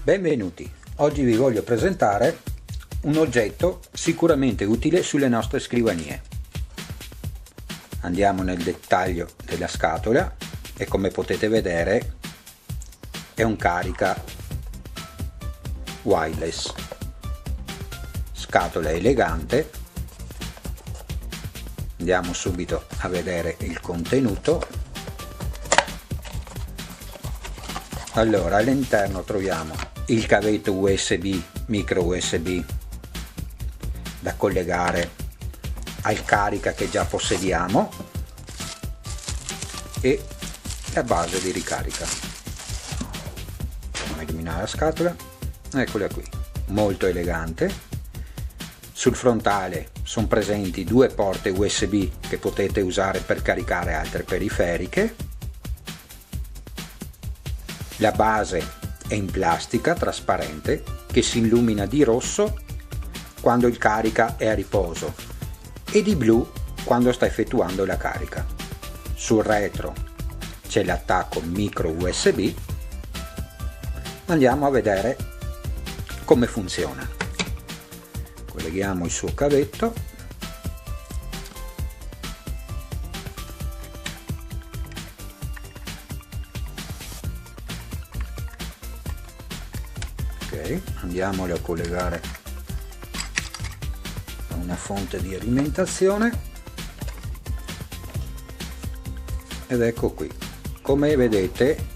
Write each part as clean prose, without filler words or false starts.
Benvenuti, oggi vi voglio presentare un oggetto sicuramente utile sulle nostre scrivanie. Andiamo nel dettaglio della scatola e come potete vedere è un carica wireless, scatola elegante. Andiamo subito a vedere il contenuto. Allora, all'interno troviamo il cavetto USB, micro USB da collegare al carica che già possediamo e la base di ricarica. Andiamo a eliminare la scatola, eccola qui, molto elegante. Sul frontale sono presenti due porte USB che potete usare per caricare altre periferiche. La base è in plastica trasparente che si illumina di rosso quando il carica è a riposo e di blu quando sta effettuando la carica. Sul retro c'è l'attacco micro USB. Andiamo a vedere come funziona. Colleghiamo il suo cavetto. Ok, andiamolo a collegare a una fonte di alimentazione ed ecco qui. Come vedete,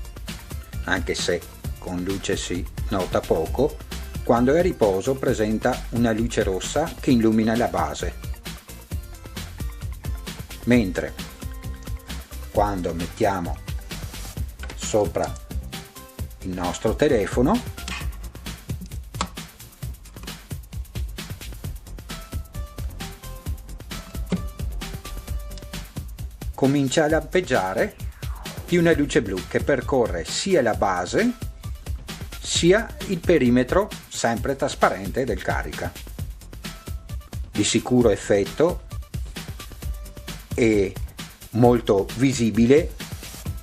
anche se con luce si nota poco, quando è a riposo presenta una luce rossa che illumina la base, mentre quando mettiamo sopra il nostro telefono comincia a lampeggiare di una luce blu che percorre sia la base sia il perimetro sempre trasparente del carica. Di sicuro effetto e molto visibile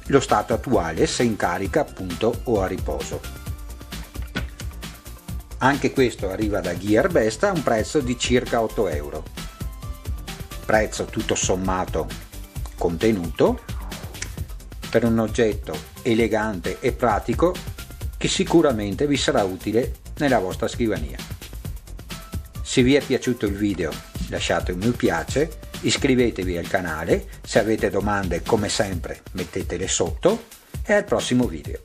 lo stato attuale se in carica appunto o a riposo. Anche questo arriva da Gearbest a un prezzo di circa 8 euro, prezzo tutto sommato contenuto per un oggetto elegante e pratico che sicuramente vi sarà utile nella vostra scrivania. Se vi è piaciuto il video lasciate un mi piace, iscrivetevi al canale, se avete domande come sempre mettetele sotto e al prossimo video.